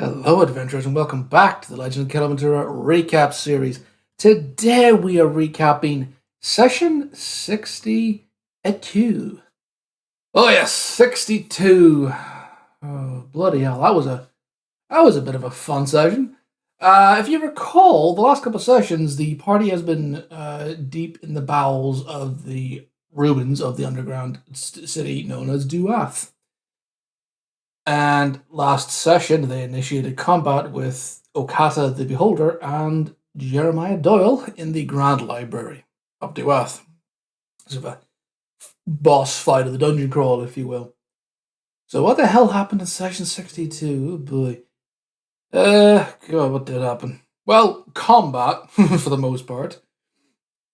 Hello, adventurers, and welcome back to the Legend of Kelamentura recap series. Today we are recapping session 62. Oh yes, 62. Oh bloody hell, that was a bit of a fun session. If you recall, the last couple of sessions, the party has been deep in the bowels of the ruins of the underground city known as Duath. And last session, they initiated combat with Okata the Beholder and Jeremiah Doyle in the Grand Library of Duath. Sort of a boss fight of the dungeon crawl, if you will. So what the hell happened in session 62? Oh boy. God, what did happen? Well, combat, for the most part.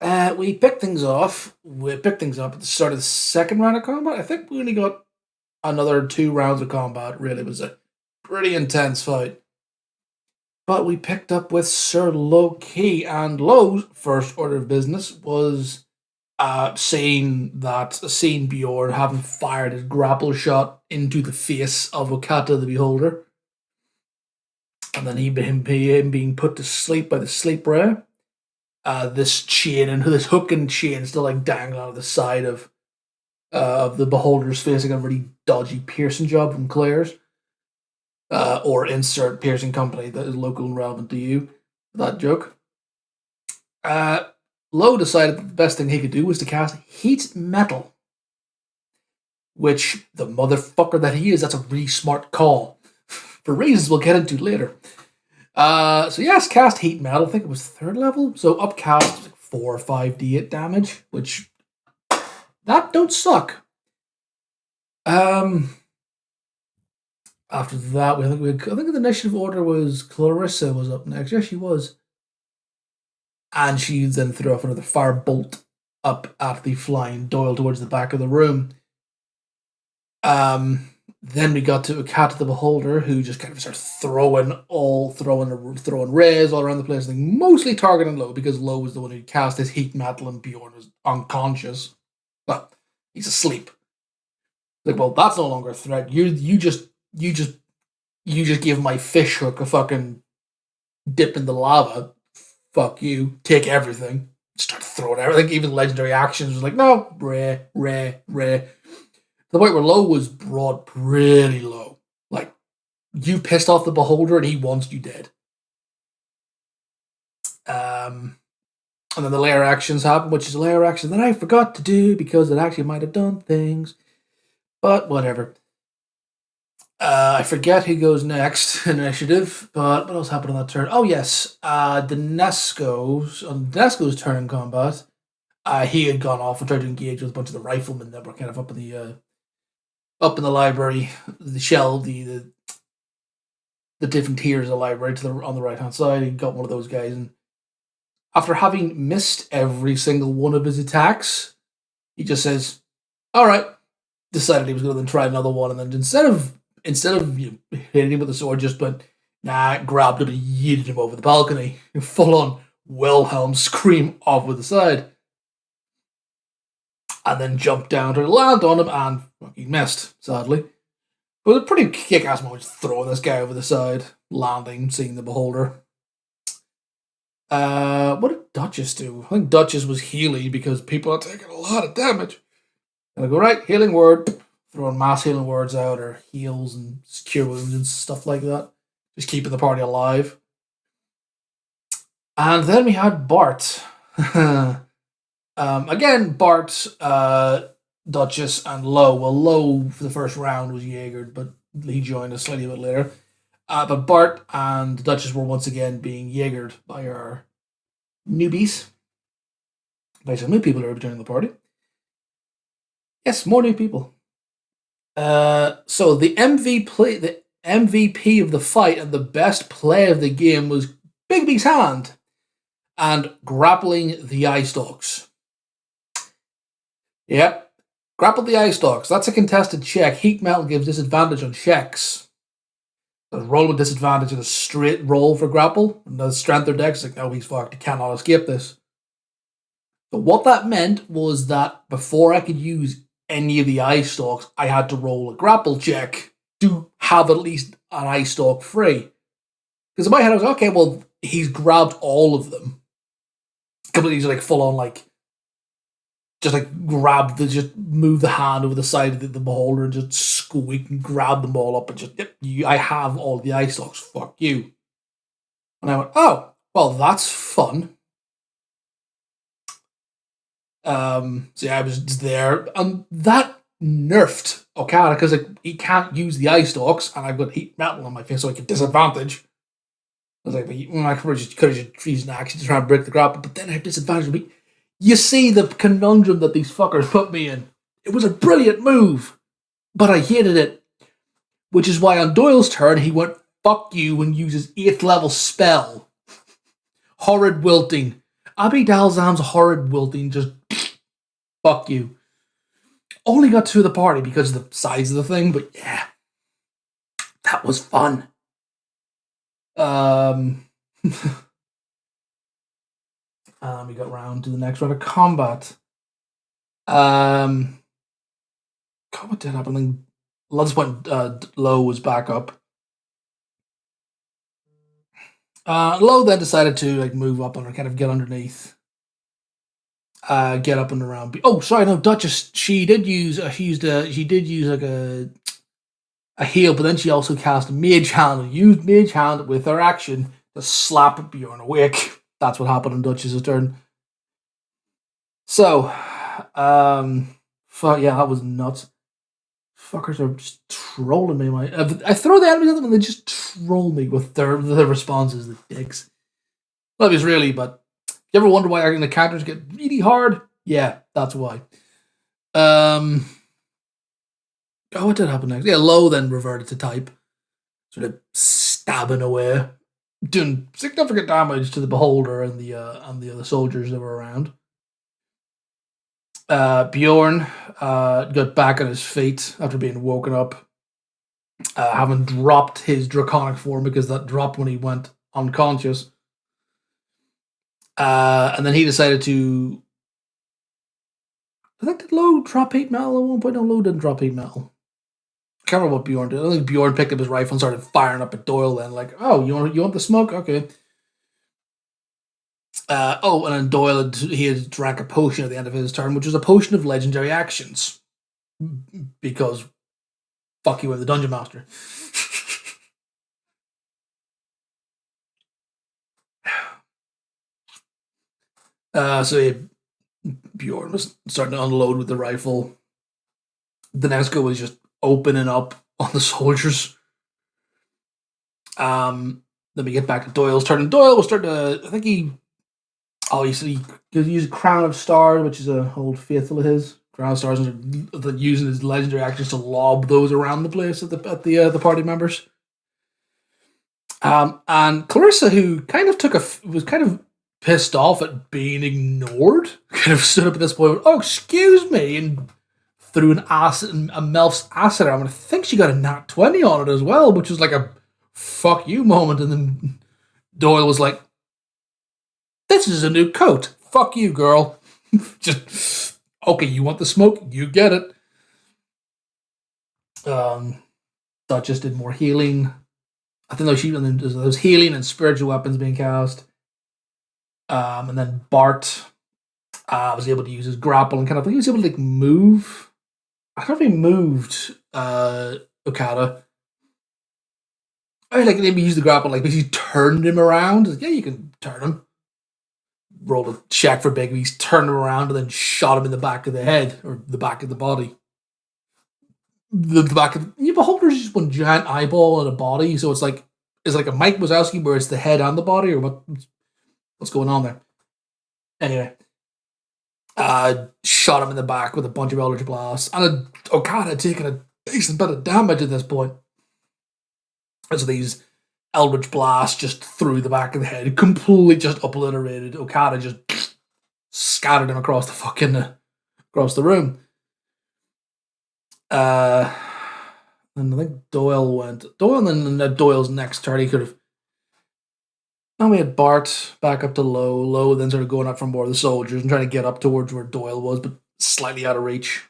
We picked things off. We picked things up at the start of the second round of combat. I think we only got another 2 rounds of combat. Really, it was a pretty intense fight. But we picked up with Sir Low-Key, and Low's first order of business was seeing Bjorn having fired his grapple shot into the face of Okata the Beholder. And then him being put to sleep by the sleep ray. This chain and this hook and chain still like dangling out of the side of the Beholder's face, like a really dodgy piercing job from Claire's. Or insert piercing company that is local and relevant to you. That joke. Lowe decided that the best thing he could do was to cast Heat Metal. Which, the motherfucker that he is, that's a really smart call. For reasons we'll get into later. So yes, cast Heat Metal. I think it was 3rd level. So upcast was like 4 or 5d8 damage. Which, that don't suck. After that, I think the initiative order was Clarissa was up next. Yes, she was. And she then threw off another fire bolt up at the flying Doyle towards the back of the room. Then we got to Okata the Beholder, who just kind of started throwing rays all around the place, mostly targeting Lowe, because Lowe was the one who cast his Heat Metal and Bjorn was unconscious. Well, he's asleep. Like, well, that's no longer a threat. You just give my fish hook a fucking dip in the lava. Fuck you. Take everything. Start throwing everything. Even legendary actions was like, no, ray. The point where Low was brought pretty low. Like, you pissed off the Beholder and he wants you dead. And then the layer actions happen, which is a layer action that I forgot to do because it actually might have done things. But whatever. I forget who goes next in initiative, but what else happened on that turn? Oh yes, Denesco's turn in combat. He had gone off and tried to engage with a bunch of the riflemen that were kind of up in the library, the different tiers of the library on the right hand side. He got one of those guys, and after having missed every single one of his attacks, he just says, "All right." Decided he was going to then try another one, and then instead of hitting him with the sword, just went, grabbed him and yeeted him over the balcony. Full on Wilhelm scream off with the side. And then jumped down to land on him and fucking missed, sadly. It was a pretty kick-ass moment throwing this guy over the side, landing, seeing the Beholder. What did Duchess do? I think Duchess was healing because people are taking a lot of damage. And I go, right, healing word. Throwing mass healing words out, or heals and cure wounds and stuff like that. Just keeping the party alive. And then we had Bart. Again, Bart, Duchess, and Lowe. Well, Lowe for the first round was Jaegered, but he joined us slightly a bit later. But Bart and Duchess were once again being Jaegered by our newbies. By some new people who are joining the party. Yes, more new people. So the MVP of the fight and the best play of the game was Bigby's hand and grappling the eye stalks. Yep, grapple the eye stalks. That's a contested check. Heat Metal gives disadvantage on checks. So roll with disadvantage in a straight roll for grapple. And the strength or dex is like, no, he's fucked. He cannot escape this. But what that meant was that before I could use any of the eye stalks, I had to roll a grapple check to have at least an eye stalk free. Because in my head, I was like, okay, well, he's grabbed all of them. Completely like full on like just like just move the hand over the side of the beholder and just squeak and grab them all up and just yep, I have all the ice locks. Fuck you. And I went, oh, well, that's fun. So yeah, I was just there, and that nerfed Okata because like, he can't use the ice stalks, and I've got heat metal on my face, so I get disadvantage. I was like, I could have just used an action to try and break the grapple, but then I have disadvantage. You see the conundrum that these fuckers put me in. It was a brilliant move, but I hated it. Which is why on Doyle's turn, he went, fuck you, and uses 8th level spell. Horrid Wilting. Abi Dalzam's Horrid Wilting, just fuck you. Only got 2 of the party because of the size of the thing, but yeah. That was fun. We got round to the next round of combat. What did happen? At this point, Lowe was back up. Lowe then decided to like move up and kind of get underneath. Get up and around. Oh, sorry, no, Duchess. She did use like a heal, but then she also cast Mage Hand and used Mage Hand with her action to slap Bjorn awake. That's what happened on Duchess's turn. So, fuck yeah, that was nuts. Fuckers are just trolling me. I throw the enemies at them and they just troll me with their responses, the dicks. Love is really, but you ever wonder why the characters get really hard? Yeah, that's why. What did happen next? Yeah, Lowe then reverted to type, sort of stabbing away, doing significant damage to the beholder and the other soldiers that were around. Bjorn got back on his feet after being woken up, having dropped his draconic form because that dropped when he went unconscious. And then he decided to. I think did Lowe drop heat metal at one point? No, Lowe didn't drop heat metal. I can't remember what Bjorn did. I think Bjorn picked up his rifle and started firing up at Doyle. Then, like, oh, you want the smoke? Okay. And then Doyle had drank a potion at the end of his turn, which was a potion of legendary actions, because fuck you with the dungeon master. So Bjorn was starting to unload with the rifle. The next go was just opening up on the soldiers. Then we get back to Doyle's turn, and Doyle was starting to. I think he could use Crown of Stars, which is an old faithful of his. Crown of Stars, and using his legendary actions to lob those around the place at the party members. And Clarissa, who kind of was kind of pissed off at being ignored, kind of stood up at this point. Oh, excuse me, and threw a Melf's acid arm, and I think she got a nat 20 on it as well, which was like a fuck you moment. And then Doyle was like, "This is a new coat. Fuck you, girl." Just okay. You want the smoke? You get it. Duchess did more healing. I think there was healing and spiritual weapons being cast. And then Bart was able to use his grapple and kind of he was able to like move. I don't know if he moved Okata. I like maybe use the grapple like he turned him around. Like, yeah, you can turn him. Rolled a check for big. He's turned him around and then shot him in the back of the head or the back of the body. The back of the beholder's just one giant eyeball and a body, so it's like a Mike Wazowski where it's the head and the body, or what's going on there? Anyway, shot him in the back with a bunch of Eldritch Blasts, and Okada had taken a decent bit of damage at this point. And so these Eldritch Blasts just through the back of the head, completely just obliterated. Okada just scattered him across the room. And I think Doyle and then Doyle's next turn he could have. Now we had Bart back up to Lowe. Lowe then started going up for more of the soldiers and trying to get up towards where Doyle was, but slightly out of reach.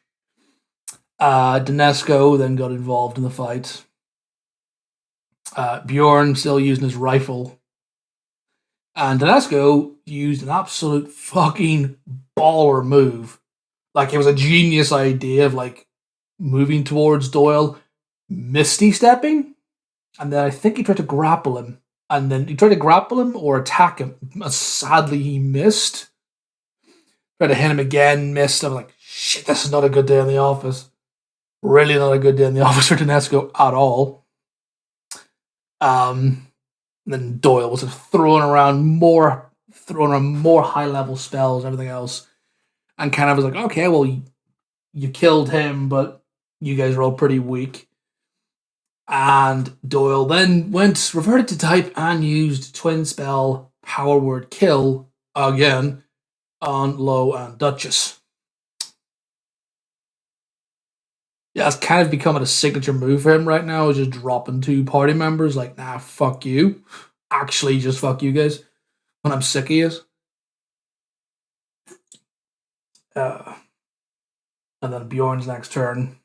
Dinesco then got involved in the fight. Bjorn still using his rifle. And Tedesco used an absolute fucking baller move. Like, it was a genius idea of, like, moving towards Doyle, misty stepping, and then I think he tried to grapple him. And then he tried to grapple him or attack him. Sadly, he missed. Tried to hit him again, missed. I'm like, shit, this is not a good day in the office. Really not a good day in the office for Tedesco at all. And then Doyle was throwing around more high level spells and everything else, and kind of was like, okay, well, you killed him, but you guys are all pretty weak. And Doyle then reverted to type and used twin spell power word kill again on Low and Duchess. Yeah, it's kind of becoming a signature move for him right now, just dropping 2 party members, like, nah, fuck you. Actually, just fuck you guys. When I'm sick of you. And then Bjorn's next turn,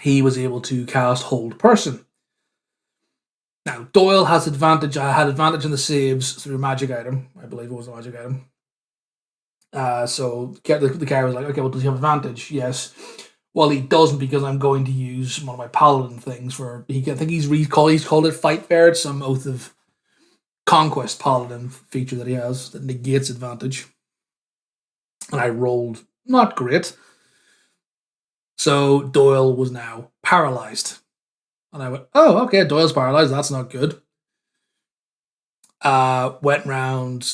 he was able to cast Hold Person. Now, Doyle has advantage. I had advantage in the saves through magic item. I believe it was a magic item. So the guy was like, okay, well, does he have advantage? Yes. Well, he doesn't, because I'm going to use one of my paladin things for. I think he's called it Fight Fair. It's some Oath of Conquest paladin feature that he has that negates advantage. And I rolled not great. So Doyle was now paralyzed. And I went, oh, okay, Doyle's paralyzed. That's not good. Went round.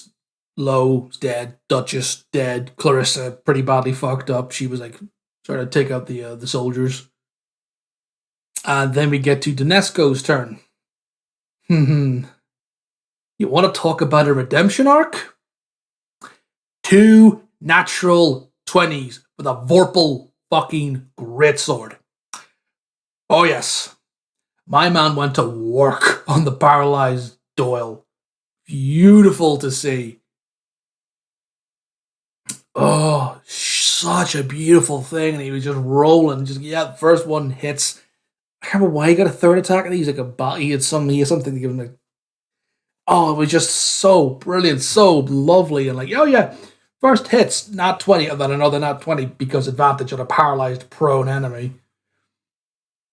Low's dead. Duchess dead. Clarissa pretty badly fucked up. She was like trying to take out the soldiers. And then we get to Tedesco's turn. You want to talk about a redemption arc? 2 natural 20s with a Vorpal fucking greatsword. Oh yes. My man went to work on the paralyzed Doyle. Beautiful to see. Oh, such a beautiful thing. And he was just rolling. First one hits. I can't remember why he got a third attack. I think he's like he had something to give him like. Oh, it was just so brilliant, so lovely, and like, oh yeah, first hits, nat 20, and then another nat 20 because advantage on a paralyzed prone enemy.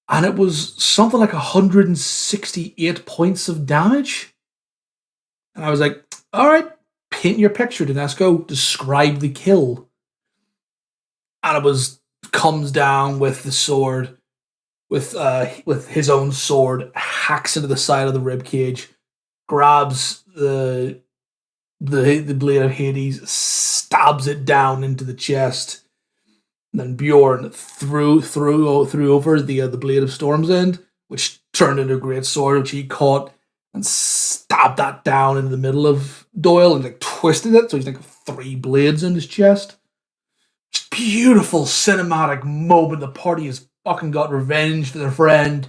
And it was something like 168 points of damage. And I was like, all right, paint your picture, Tedesco. Describe the kill. And it comes down with the sword, with his own sword, hacks into the side of the rib cage, grabs the blade of Hades, stabs it down into the chest. And then Bjorn threw over the blade of Storm's End, which turned into a great sword, which he caught and stabbed that down into the middle of Doyle and like twisted it, so he's like 3 blades in his chest. Just beautiful cinematic moment. The party has fucking got revenge for their friend.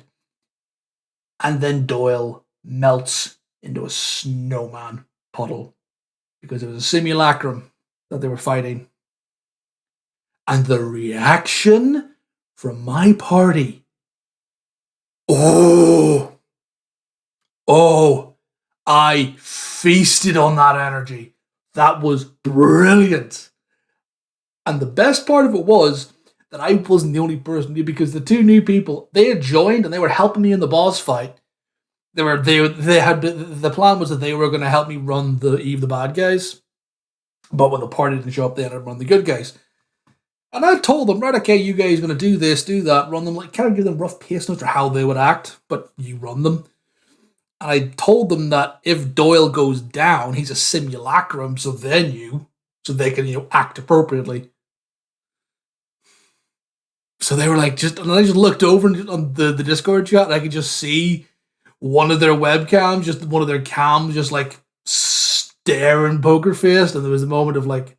And then Doyle melts into a snowman puddle because it was a simulacrum that they were fighting. And the reaction from my party. Oh, I feasted on that energy. That was brilliant. And the best part of it was that I wasn't the only person new, because the 2 new people, they had joined and they were helping me in the boss fight. They had the plan was that they were going to help me run the Eve the bad guys, but when the party didn't show up, they ended up running the good guys. And I told them, right, okay, you guys are going to do this, do that, run them, like kind of give them rough pace notes for how they would act, but you run them. And I told them that if Doyle goes down, he's a simulacrum, so they can act appropriately. So they were like, and I just looked over on the Discord chat, and I could just see one of their webcams, just one of their cams, just like staring poker faced, and there was a moment of like,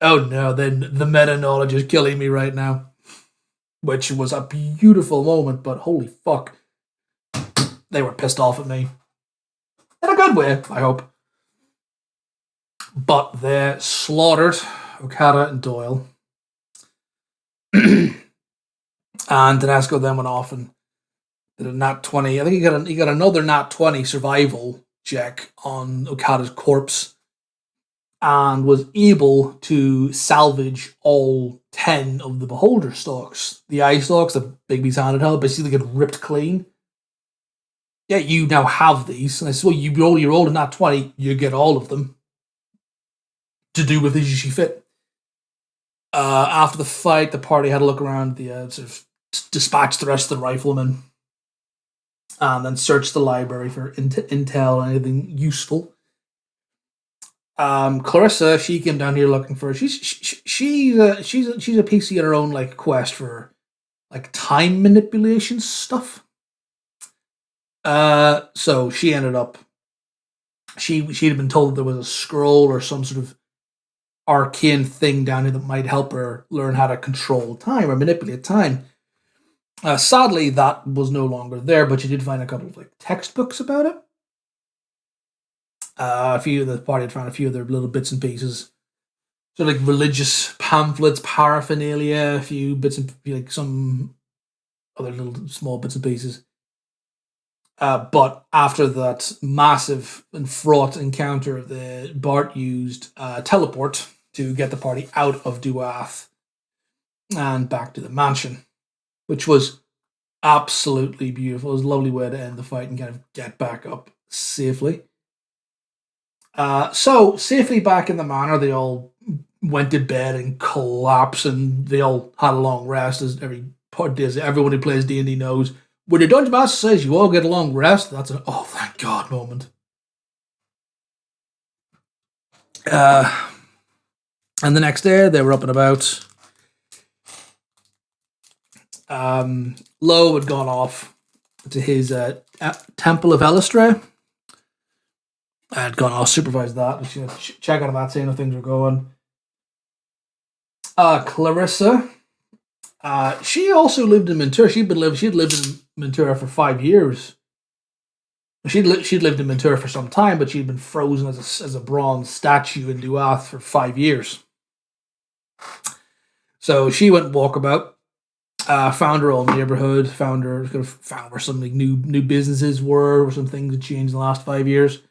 oh no, then the meta knowledge is killing me right now. Which was a beautiful moment, but holy fuck. They were pissed off at me. In a good way, I hope. But they slaughtered Okata and Doyle. And Tedesco then went off and Did a nat 20. I think he got another nat 20 survival check on Okada's corpse and was able to salvage all 10 of the beholder stalks. The eye stalks that Bigby's handed out basically get ripped clean. Yeah, you now have these. And I said, well, you rolled a nat 20, you get all of them to do with as you see fit. After the fight, the party had a look around the sort of dispatch the rest of the riflemen and then search the library for intel and anything useful. Clarissa, she came down here looking for. She's a PC on her own, like quest for like time manipulation stuff. So she ended up. She'd been told that there was a scroll or some sort of arcane thing down here that might help her learn how to control time or manipulate time. Sadly, that was no longer there, but she did find a couple of like textbooks about it. A few of the party had found a few of their little bits and pieces, so like religious pamphlets, paraphernalia, a few bits and like some other little small bits and pieces. But after that massive and fraught encounter, the Bart used teleport to get the party out of Duath and back to the mansion, which was absolutely beautiful. It was a lovely way to end the fight and kind of get back up safely. So safely back in the manor, they all went to bed and collapsed, and they all had a long rest. As everyone who plays D&D knows, when your dungeon master says you all get a long rest, that's an oh thank God moment. And the next day, they were up and about. Lowe had gone off to his Temple of Elistre. I had gone off, supervised that. Check out that, seeing how things were going. Clarissa, she also lived in Mentura. She'd lived in Mentura for 5 years. She'd lived in Mentura for some time, but she'd been frozen as a bronze statue in Duath for 5 years. So she went walkabout, found her old neighborhood, found where some like, new businesses where some things had changed in the last 5 years.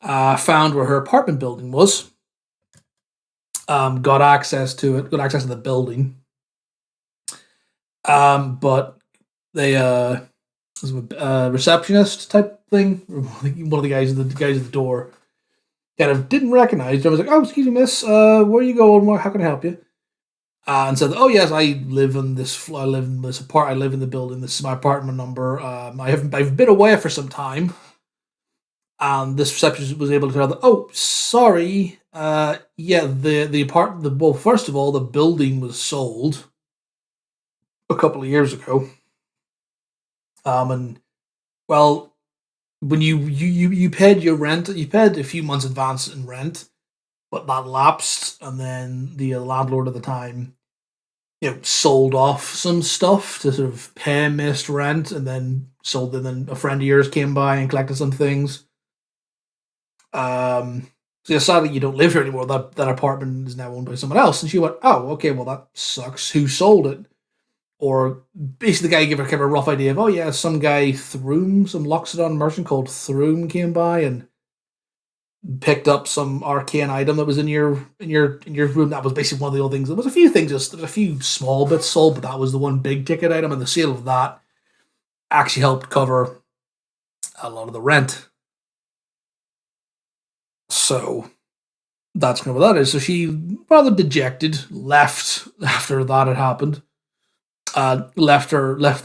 Found where her apartment building was. Got access to it. Got access to the building. But they was a receptionist type thing. One of the guys at the door kind of didn't recognize. I was like, "Oh, excuse me, miss. Where are you going? How can I help you?" And said, "Oh yes, I live in this. I live in the building. This is my apartment number. I've been away for some time." And this receptionist was able to tell them, "Oh, sorry. Well, first of all, the building was sold a couple of years ago. And well, when you paid your rent, you paid a few months advance in rent, but that lapsed, and then the landlord at the time, sold off some stuff to sort of pay missed rent, and then sold them. And then a friend of yours came by and collected some things. So sadly you don't live here anymore. That apartment is now owned by someone else." And she went, "Oh, okay, well that sucks. Who sold it?" Or basically the guy gave her kind of a rough idea of, "Oh yeah, some guy Throom, some Loxodon merchant called Throom came by and picked up some arcane item that was in your room." That was basically one of the old things. There was a few things, there was a few small bits sold, but that was the one big ticket item, and the sale of that actually helped cover a lot of the rent. So that's kind of what that is. So she, rather dejected, left after that had happened. Left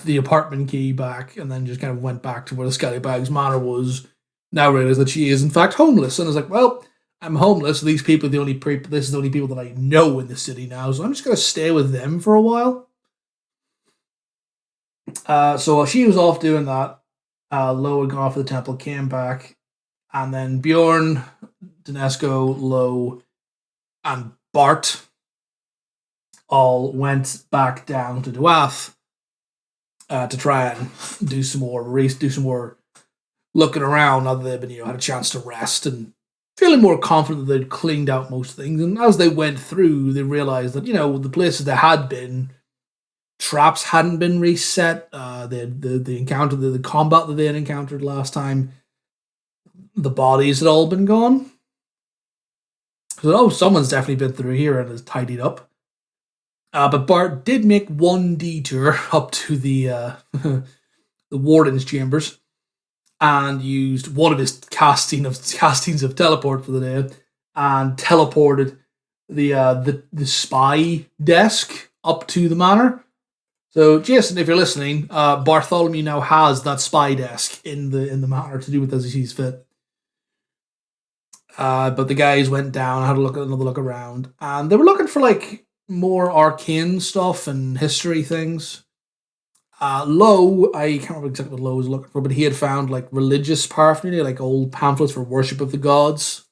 the apartment key back, and then just kind of went back to where the Scallybags manor was. Now realized that she is in fact homeless, and I was like, "Well, I'm homeless. These people are the only people. This is the only people that I know in the city now, so I'm just gonna stay with them for a while." So while she was off doing that, Lo had gone off to the temple, came back, and then Bjorn, Dinesco, Lo, and Bart all went back down to Duath to try and do some more looking around now that they've been, had a chance to rest and feeling more confident that they'd cleaned out most things. And as they went through, they realized that, the places they had been traps hadn't been reset. The encounter, the combat that they had encountered last time, the bodies had all been gone. So someone's definitely been through here and has tidied up. But Bart did make one detour up to the the warden's chambers and used one of his castings of teleport for the day and teleported the spy desk up to the manor. So, Jason, if you're listening, Bartholomew now has that spy desk in the manor to do with as he sees fit. But the guys went down, had another look around, and they were looking for like more arcane stuff and history things. Lowe, I can't remember exactly what Lowe was looking for, but he had found like religious paraphernalia, like old pamphlets for worship of the gods,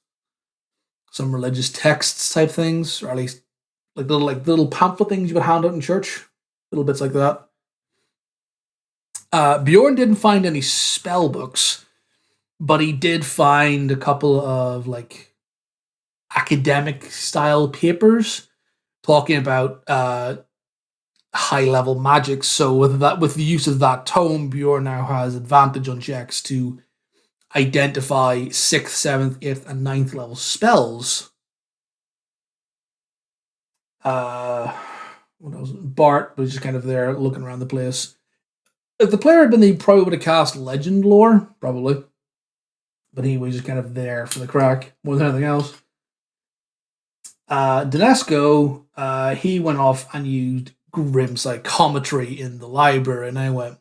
some religious texts type things, or at least little pamphlet things you would hand out in church, little bits like that. Bjorn didn't find any spell books, but he did find a couple of like academic style papers talking about high level magic. So with the use of that tome, Bjorn now has advantage on checks to identify 6th, 7th, 8th, and 9th level spells. What else? Bart was just kind of there looking around the place. If the player had been, he probably would have cast Legend Lore, probably. But he was just kind of there for the crack more than anything else. Dinesco, he went off and used grim psychometry in the library, and I went,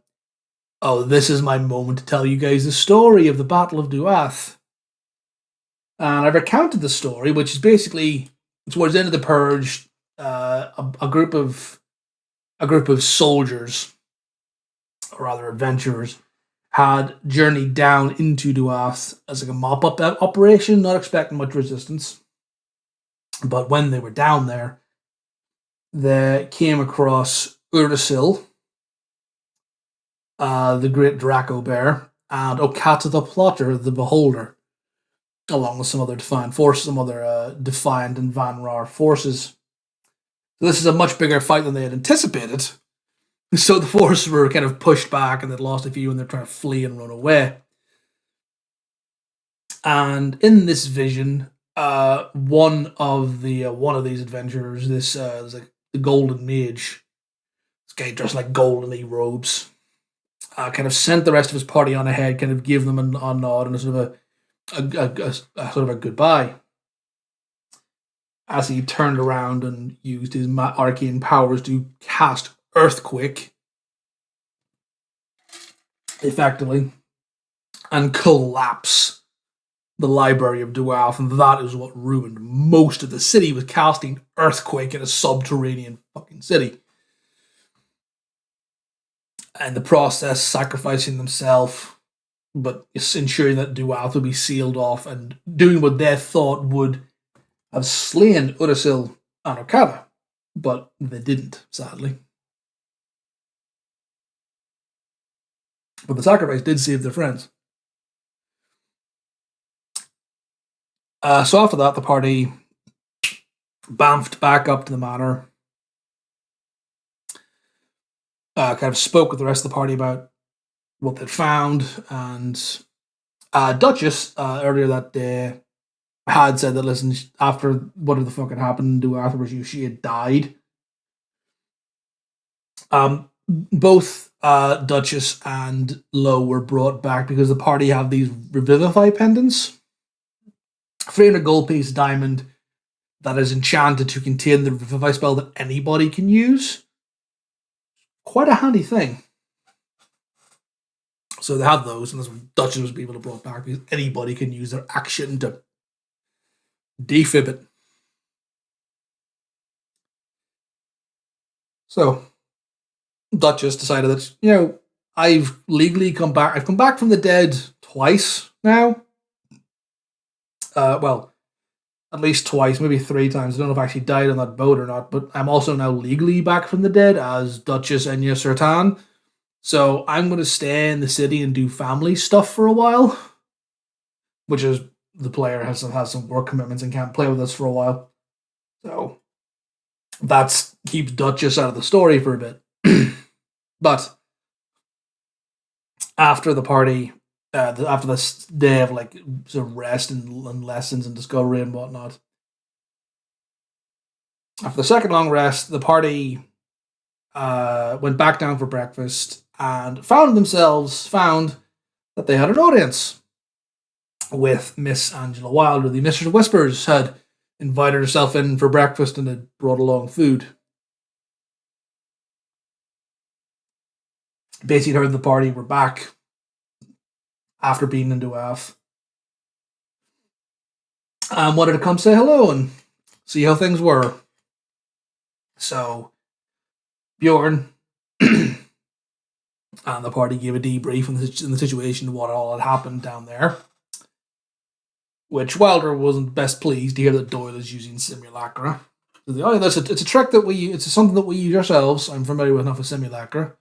oh, this is my moment to tell you guys the story of the Battle of Duath. And I recounted the story, which is basically towards the end of the purge, a group of soldiers, or rather adventurers, had journeyed down into Duath as like a mop-up operation, not expecting much resistance. But when they were down there, they came across Urdasil, the great Draco Bear, and Okata the Plotter, the Beholder, along with some other Defiant forces, some other Defiant and Vanrar forces. So this is a much bigger fight than they had anticipated. So the forces were kind of pushed back and they'd lost a few and they're trying to flee and run away. And in this vision, one of these adventurers, this like the Golden Mage, this guy dressed like golden robes, kind of sent the rest of his party on ahead, kind of give them a nod and a sort of a goodbye. As he turned around and used his arcane powers to cast Earthquake, effectively, and collapse the Library of Duath, and that is what ruined most of the city, was casting Earthquake in a subterranean fucking city. And the process, sacrificing themselves, but ensuring that Duath would be sealed off and doing what they thought would have slain Urdasil and Okata, but they didn't, sadly. But the sacrifice did save their friends. So after that, the party bamfed back up to the manor. Kind of spoke with the rest of the party about what they'd found, and Duchess earlier that day had said that, listen, after whatever the fuck had happened to afterwards, she had died. Both Duchess and Lowe were brought back because the party have these Revivify pendants. 300 gold piece diamond that is enchanted to contain the Revivify spell that anybody can use. Quite a handy thing. So they have those, and that's what Duchess was able to brought back because anybody can use their action to defib it. So Duchess decided that, I've legally come back. I've come back from the dead twice now. Well, at least twice, maybe 3 times. I don't know if I actually died on that boat or not, but I'm also now legally back from the dead as Duchess Enya Sertan. So I'm going to stay in the city and do family stuff for a while, which is the player has some work commitments and can't play with us for a while. So that keeps Duchess out of the story for a bit. But after the party, after this day of like sort of rest and lessons and discovery and whatnot, after the second long rest, the party went back down for breakfast and found that they had an audience with Miss Angela Wilder. The Mistress of Whispers had invited herself in for breakfast and had brought along food. Basically, heard the party were back after being in Duath and wanted to come say hello and see how things were. So Bjorn and the party gave a debrief in the situation, what all had happened down there. Which Wilder wasn't best pleased to hear that Doyle is using simulacra. It's a trick that it's something that we use ourselves. I'm familiar with enough of simulacra.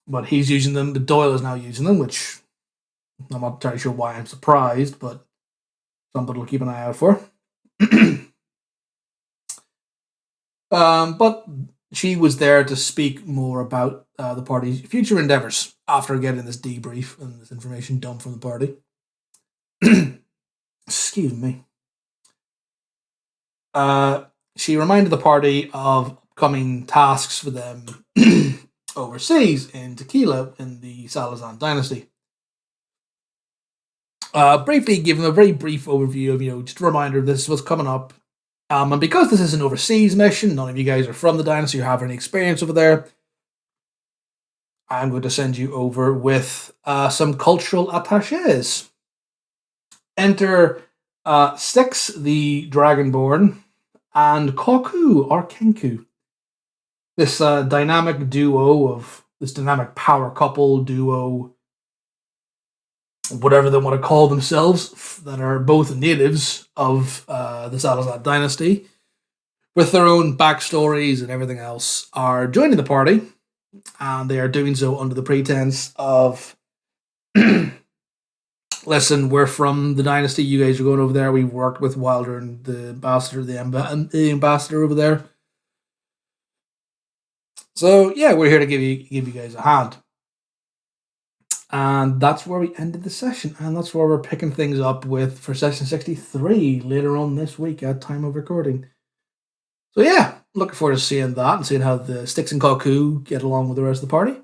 But he's using them, but Doyle is now using them, which I'm not entirely sure why I'm surprised, but something to keep an eye out for. But she was there to speak more about the party's future endeavors after getting this debrief and this information dumped from the party. Excuse me. She reminded the party of upcoming tasks for them overseas in Tequila in the Salazar dynasty. Briefly giving a very brief overview of, just a reminder of this was coming up. And because this is an overseas mission, none of you guys are from the dynasty or have any experience over there, I'm going to send you over with some cultural attaches. Enter Styx the Dragonborn and Koku or Kenku. This dynamic power couple duo, whatever they want to call themselves, that are both natives of the Salazar dynasty, with their own backstories and everything else, are joining the party, and they are doing so under the pretense of, listen, we're from the dynasty, you guys are going over there, we've worked with Wilder and the ambassador, the ambassador over there. So yeah, we're here to give you guys a hand. And that's where we ended the session, and that's where we're picking things up with for session 63 later on this week at time of recording. So yeah, looking forward to seeing that and seeing how the Styx and Koku get along with the rest of the party.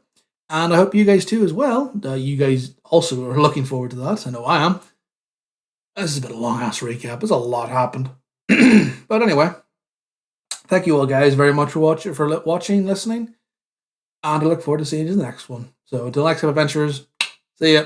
And I hope you guys too as well. You guys also are looking forward to that. I know I am. This has been a long ass recap. There's a lot happened. But anyway, thank you all guys very much for watching, listening, and I look forward to seeing you in the next one. So until next time, adventurers, see ya.